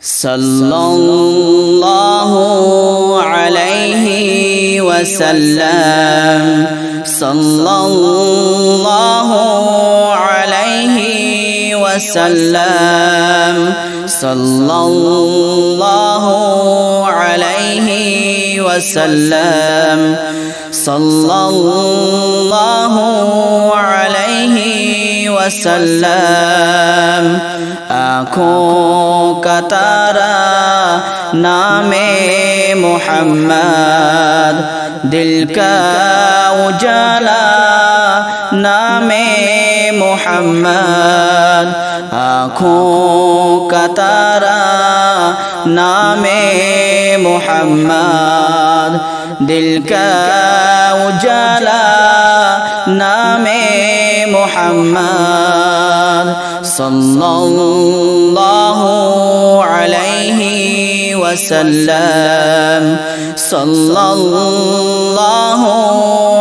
सल्लल्लाहु अलैहि वसल्लम सल्लल्लाहु अलैहि वसल्लम सल्लल्लाहु अलैहि वसल्लम सल्लल्लाहु अलैहि वसल्लम। आँखों का तारा नामे मोहम्मद, दिल का उजाला नामे मोहम्मद। आँखों का तारा नामे मोहम्मद, दिल का उजाला नामे मोहम्मद। सल्लल्लाहु अलैहि वसल्लम सल्लल्लाहु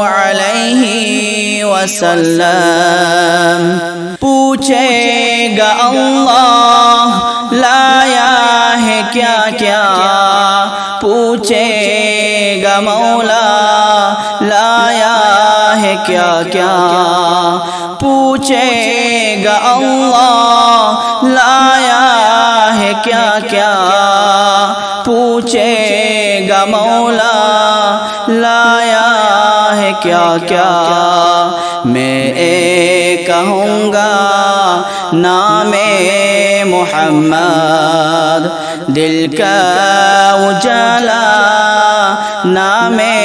अलैहि वसल्लम। पूछेगा अल्लाह लाया है क्या क्या, पूछेगा मौला लाया है क्या क्या। पूछेगा अल्लाह लाया है क्या क्या, पूछेगा मौला लाया है क्या क्या। मैं कहूँगा नामे मोहम्मद, दिल का उजाला नामे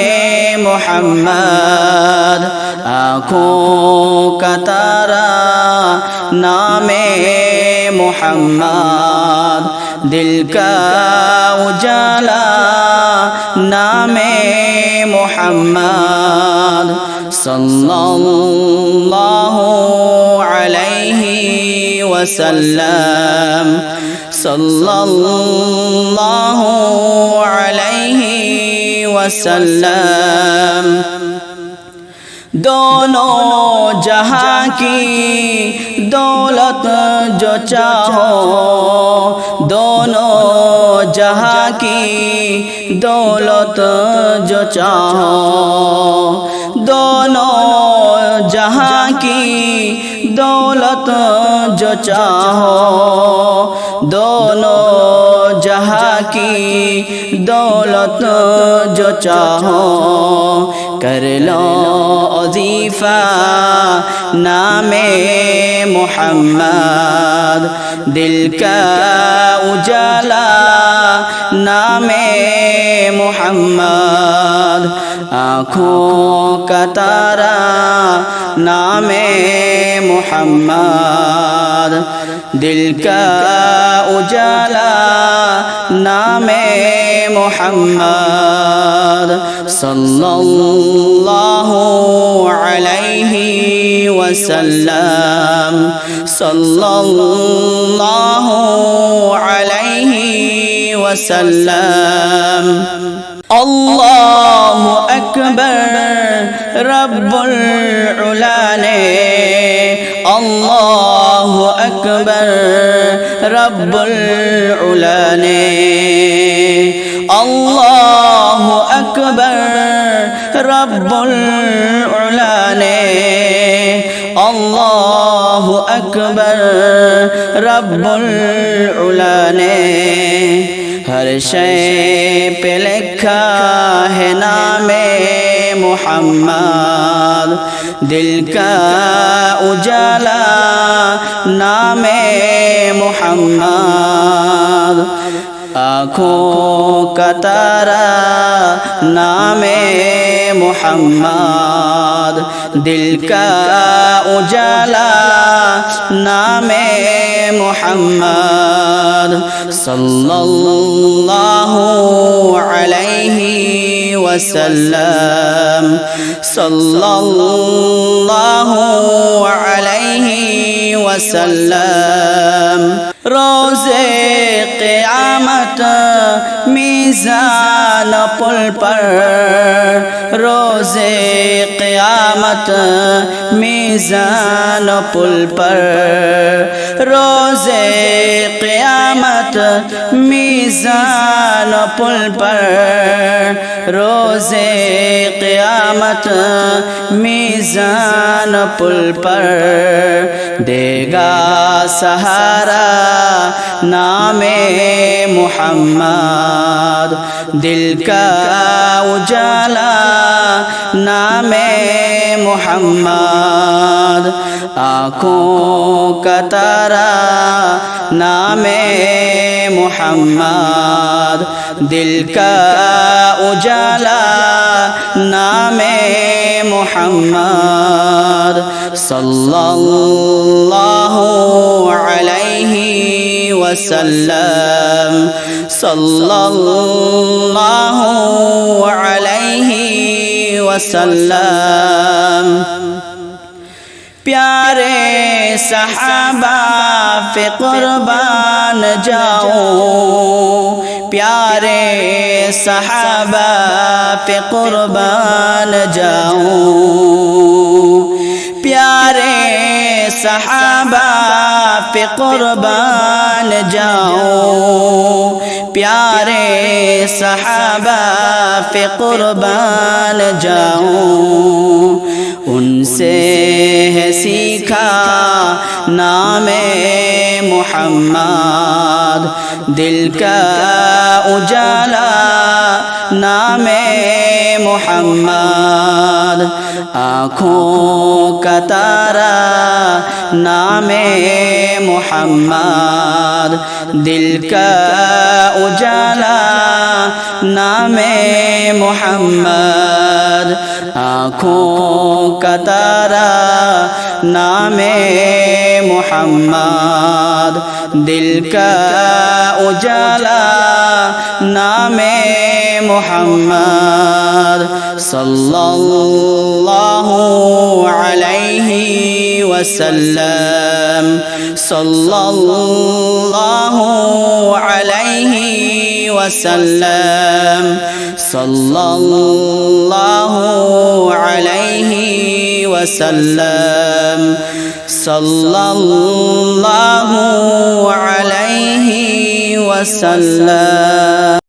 मोहम्मद। आँखों का तारा नामे मोहम्मद, दिल का उजाला नामे मोहम्मद। सल्लल्लाहु अलैहि वसल्लम सल्लल्लाहु अलैहि वसल्लम। दोनों जहां की दौलत जो चाहो, दोनों जहां की दौलत जो चाहो। दोनों जहां की दौलत जो चाहो, दोनों जहां की दौलत जो चाहो। कर लो वजीफा नामे मोहम्मद, दिल का उजाला नामे मोहम्मद। आँखों का तारा नामे मोहम्मद, दिल का उजाला नामे मोहम्मद। सल्लल्लाहु अलैहि वसल्लम सल्लल्लाहु अलैहि वसल्लम। अल्लाहु अकबर रब्बुल उला ने, अल्लाहु अकबर रब्बुल उला ने। अल्लाहु अकबर रब्बुल उला ने, अल्लाहु अकबर रब्बुल उला ने। हर शय पे लिखा है नामे मोहम्मद, दिल का उजाला नामे मोहम्मद। आँखों का तारा नामे मोहम्मद, दिल का उजाला नामे मोहम्मद। सल्लल्लाहु अलैहि वसल्लम सल्लल्लाहु अलैहि वसल्लम। रोज़े क़यामत मीज़ान पुल पर, रोज़े क़यामत मीज़ान पुल पर। रोज़े क़यामत मीज़ान पुल पर, रोज़े क़यामत मीज़ान पुल पर देगा सहारा नामे मुहम्मद, दिल का उजाला नामे मुहम्मद, आँखों का तारा नामे मुहम्मद, दिल का उजाला नामे मुहम्मद, सल्लल्लाहु अलैहि वसल्लम, सल्लल्लाहु अलैहि वसल्लम। प्यारे सहाबा पे कुर्बान जाऊं, प्यारे सहाबा पे कुर्बान जाऊं, प्यारे सहाबा पे कुर्बान जाऊं, प्यारे सहाबा पे कुर्बान जाऊं। उनसे है सीखा नामे मुहम्मद, दिल का उजाला नामे मुहम्मद, आँखों का तारा नामे मुहम्मद, दिल का उजाला नामे मुहम्मद, आँखों का तारा नामे मुहम्मद, दिल का उजाला नामे मुहम्मद, सल्लल्लाहु अलैहि वसल्लम, सल्लल्लाहु अलैहि वसल्लम, सल्लल्लाहु अलैहि वसल्लम, सल्लल्लाहु अलैहि वसल्लम।